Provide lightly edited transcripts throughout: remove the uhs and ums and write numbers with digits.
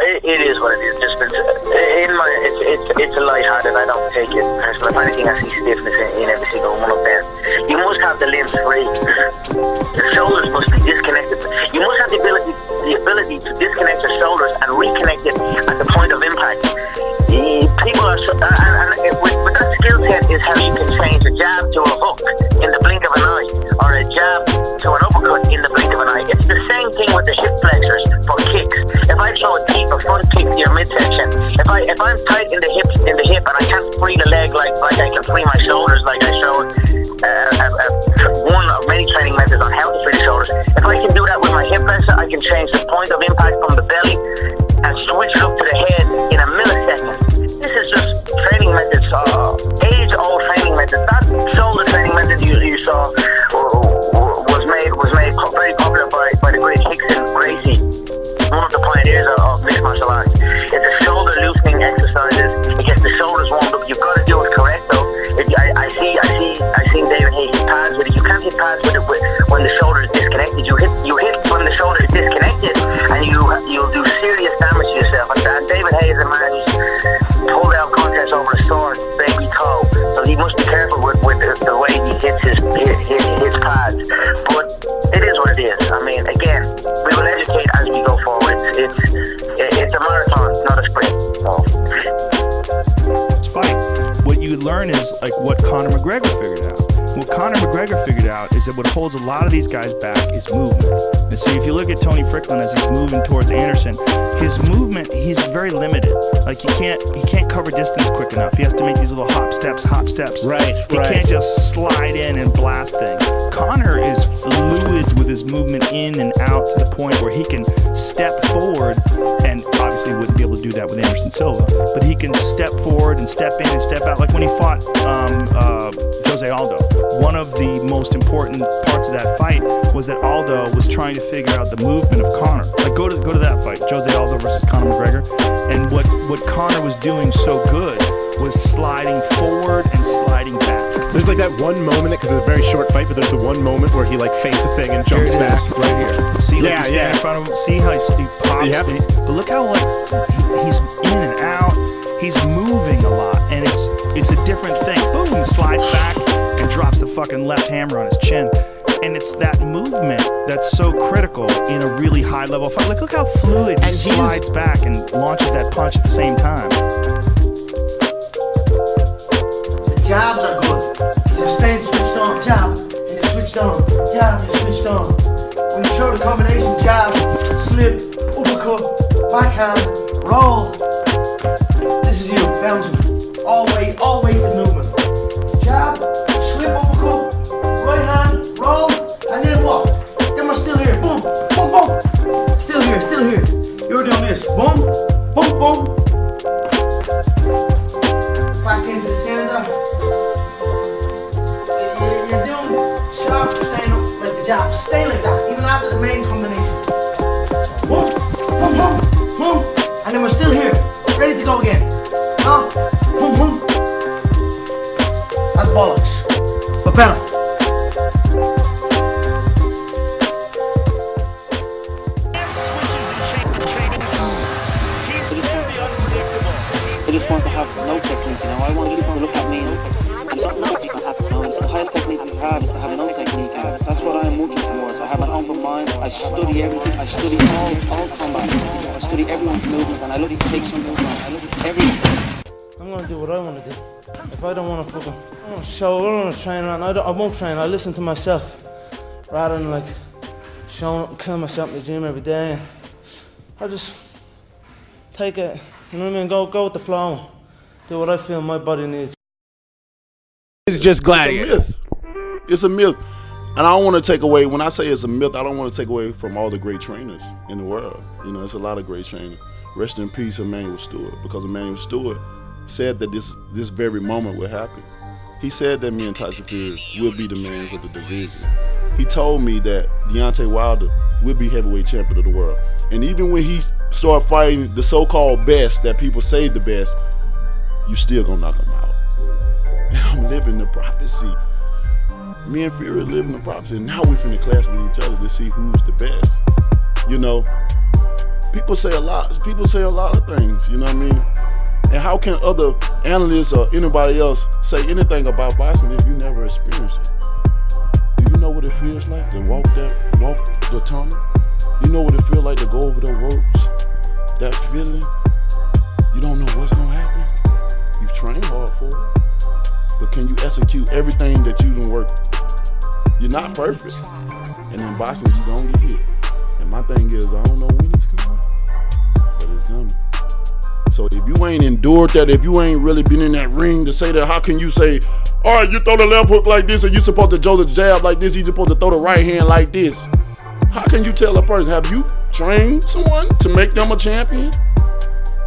it is what it is. Just it's a lighthearted. I don't take it personally. If anything, I see stiffness in every single one of them. You must have the limbs free. Your shoulders must be disconnected. You must have the ability to disconnect your shoulders and reconnect it at the point of impact. People are with that skill set is how you can change a jab to a hook in the blink of an eye, or a jab to an uppercut in the blink of an eye. It's the same thing with the hip flexors for kicks. If I throw a deep front kick to your midsection, if I'm tight in the hip and I can't free the leg like I can free my shoulders, like I showed one of many training methods on how to free the shoulders. If I can do that with my hip flexor, I can change the point of impact from the belly and switch it up to the head in a millisecond. This is just training methods, age-old training methods. That shoulder training method you saw was made very popular by the great Hickson Gracie, one of the pioneers of mixed martial arts. It's a shoulder loosening exercises. It gets the shoulders warmed up. You've got to do it correct though. I seen David hit pads with it. You can't hit pads with it when the shoulder is disconnected. You hit when the shoulder is disconnected, and you'll do serious damage to yourself. And David Hay is a man who's pulled out contest over a sword, baby toe. So he must be careful with the way he hits his pads. But it is what it is. I mean, again, we will educate as we go forward. It's a marathon, not a sprint. Fight. What you learn is like what Conor McGregor figured out. What Conor McGregor figured out is that what holds a lot of these guys back is movement. And so if you look at Tony Fricklin as he's moving towards Anderson, his movement, he's very limited. Like he can't cover distance quick enough. He has to make these little hop steps. Right. He can't just slide in and blast things. Conor is fluid with his movement in and out to the point where he can step forward, and obviously wouldn't be able to do that with Anderson Silva, but he can step forward and step in and step out, like when he fought Jose Aldo. One of the most important parts of that fight was that Aldo was trying to figure out the movement of Conor. Like go to that fight, Jose Aldo versus Conor McGregor, and what Conor was doing so good was sliding forward and sliding back. There's like that one moment, because it's a very short fight, but there's the one moment where he like feints a thing and jumps back. Right here. See, like he's standing in front of him. See how he pops. Yep. But look how like he's in and out. He's moving a lot, and it's a different thing. Boom, he slides back and drops the fucking left hammer on his chin. And it's that movement that's so critical in a really high level fight. Like, look how fluid he slides back and launches that punch at the same time. The jabs are good. Just staying switched on, jab, and it's switched on, jab, and it's switched on. When you throw the combination jab, slip, uppercut, backhand, roll, this is you, bouncing. Always the movement. Jab, slip, uppercut, right hand, roll, and then what? Then we're still here. Boom, boom, boom. Still here. You're doing this. Boom, boom, boom. Back into the center. You're doing sharp, staying up like the jab. Stay like that, even after the main combination. Boom, boom, boom, boom. And then we're still here. Ready to go again. Boom, boom. That's bollocks. But better. I just want to have no technique, you know. I just want to look at me and nothing can happen. You know? The highest technique you have is to have no technique, and that's what I'm working towards. I have an open mind. I study everything. I study all combat. I study everyone's movement, and I look at takes and movement. I look at everything. I'm gonna do what I want to do. If I don't want to fucking, I don't want to show, I don't want to train around. I won't train. I listen to myself rather than like showing up and killing myself in the gym every day. I just take it. You know what I mean? Go with the flow. Do what I feel my body needs. It's just gladiator. It's a myth. And I don't want to take away, when I say it's a myth, I don't want to take away from all the great trainers in the world. You know, there's a lot of great trainers. Rest in peace, Emmanuel Stewart, because Emmanuel Stewart said that this very moment would happen. He said that me and Tyson Fury will be the mans of the division. He told me that Deontay Wilder will be heavyweight champion of the world. And even when he started fighting the so-called best, that people say the best, you still gonna knock him out. And I'm living the prophecy. Me and Fury living the prophecy. And now we finna clash with each other to see who's the best. You know, People say a lot. People say a lot of things. You know what I mean? And how can other analysts or anybody else say anything about boxing if you never experienced it? Do you know what it feels like to walk the tunnel? You know what it feels like to go over the ropes? That feeling? You don't know what's gonna happen. You've trained hard for it, but can you execute everything that you done work? You're not perfect, and in boxing you gonna get hit. And my thing is, I don't know when it's coming, but it's coming. So if you ain't endured that, if you ain't really been in that ring to say that, how can you say, all right, you throw the left hook like this and you're supposed to throw the jab like this, you're supposed to throw the right hand like this? How can you tell a person, have you trained someone to make them a champion?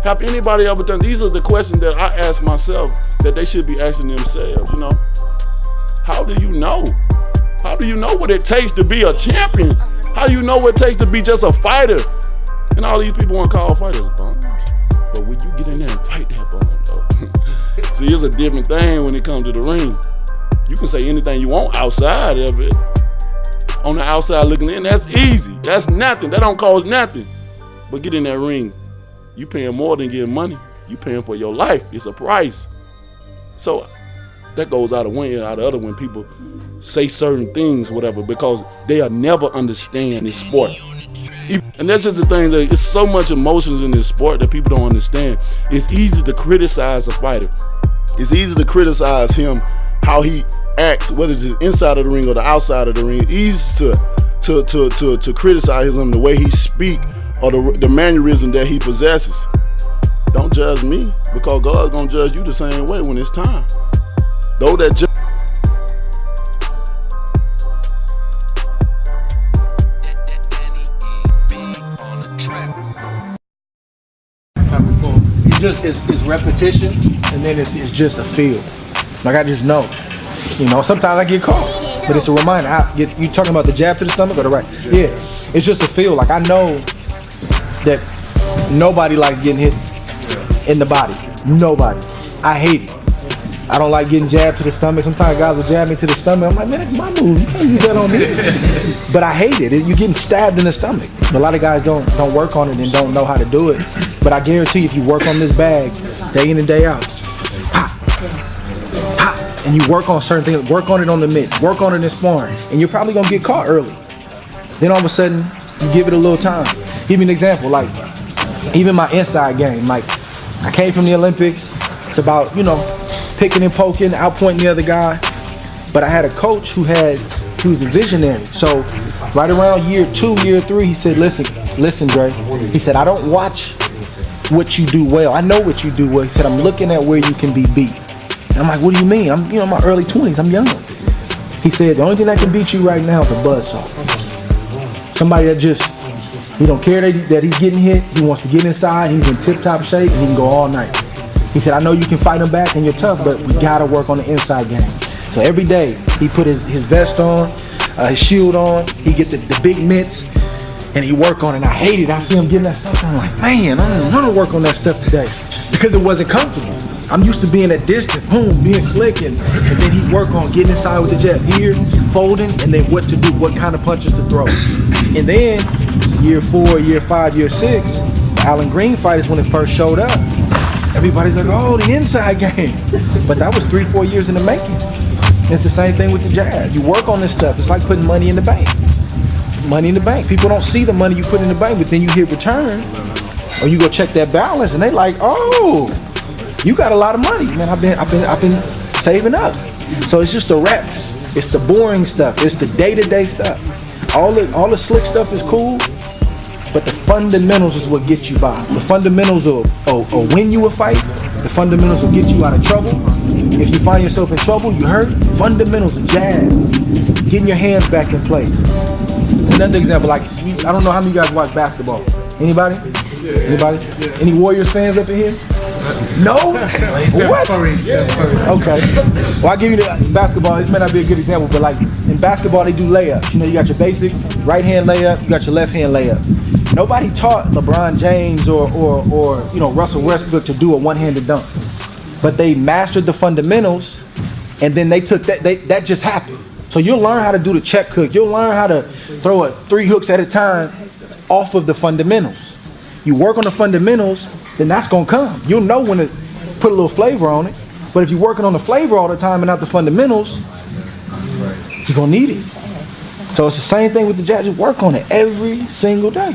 Have anybody ever done? These are the questions that I ask myself that they should be asking themselves, you know? How do you know? How do you know what it takes to be a champion? How do you know what it takes to be just a fighter? And all these people want to call fighters bums. But when you get in there and fight that bum, though, see, it's a different thing when it comes to the ring. You can say anything you want outside of it. On the outside looking in, that's easy. That's nothing. That don't cost nothing. But get in that ring. You paying more than getting money. You paying for your life. It's a price. So that goes out of one ear, out of the other when people say certain things, whatever, because they'll never understand this sport. And that's just the thing, that it's so much emotions in this sport that people don't understand. It's easy to criticize a fighter. It's easy to criticize him, how he acts, whether it's inside of the ring or the outside of the ring. It's easy to criticize him, the way he speak or the mannerism that he possesses. Don't judge me, because God's gonna judge you the same way when it's time. Though that it's repetition, and then it's just a feel. Like I just know. You know, sometimes I get caught, but it's a reminder. You talking about the jab to the stomach or the right? Yeah, it's just a feel. Like I know that nobody likes getting hit in the body. Nobody. I hate it. I don't like getting jabbed to the stomach. Sometimes guys will jab me to the stomach. I'm like, man, that's my move. You can't use that on me. But I hate it. You're getting stabbed in the stomach. A lot of guys don't work on it and don't know how to do it. But I guarantee if you work on this bag day in and day out, pop, pop, and you work on certain things, work on it on the mitts, work on it in sparring, and you're probably gonna get caught early. Then all of a sudden, you give it a little time. Give me an example, like even my inside game. Like I came from the Olympics. It's about, you know, picking and poking, outpointing the other guy. But I had a coach who was a visionary. So right around year 2, year 3, he said, listen, Dre. He said, I don't watch what you do well. I know what you do well. He said, I'm looking at where you can be beat. And I'm like, what do you mean? I'm, you know, in my early 20s, I'm young. He said, the only thing that can beat you right now is a buzzsaw. Somebody that just, he don't care that he's getting hit. He wants to get inside. He's in tip-top shape, and he can go all night. He said, I know you can fight him back and you're tough, but we gotta work on the inside game. So every day, he put his vest on, his shield on, he get the big mitts, and he work on it. And I hate it. I see him getting that stuff. I'm like, man, I don't want to work on that stuff today because it wasn't comfortable. I'm used to being at distance, boom, being slick, and then he work on getting inside with the jab here, folding, and then what to do, what kind of punches to throw. And then year 4, year 5, year 6, the Alan Green fight is when it first showed up. Everybody's like, oh, the inside game. But that was 3-4 years in the making. It's the same thing with the jab. You work on this stuff. It's like putting money in the bank. Money in the bank. People don't see the money you put in the bank, but then you hit return, or you go check that balance, and they like, oh, you got a lot of money, man. I've been saving up. So it's just the reps. It's the boring stuff. It's the day-to-day stuff. All the slick stuff is cool. But the fundamentals is what gets you by. The fundamentals will win you a fight. The fundamentals will get you out of trouble. If you find yourself in trouble, you hurt. Fundamentals, jab, getting your hands back in place. Another example, like I don't know how many of you guys watch basketball. Anybody? Anybody? Any Warriors fans up in here? No? What? Okay. Well, I'll give you the basketball. This may not be a good example, but like in basketball, they do layups. You know, you got your basic right hand layup, you got your left hand layup. Nobody taught LeBron James or you know, Russell Westbrook to do a one-handed dunk, but they mastered the fundamentals, and then they took that just happened. So you'll learn how to do the check hook. You'll learn how to throw 3 hooks at a time off of the fundamentals. You work on the fundamentals, then that's gonna come. You'll know when to put a little flavor on it. But if you're working on the flavor all the time and not the fundamentals, you're gonna need it. So it's the same thing with the jab. Just work on it every single day.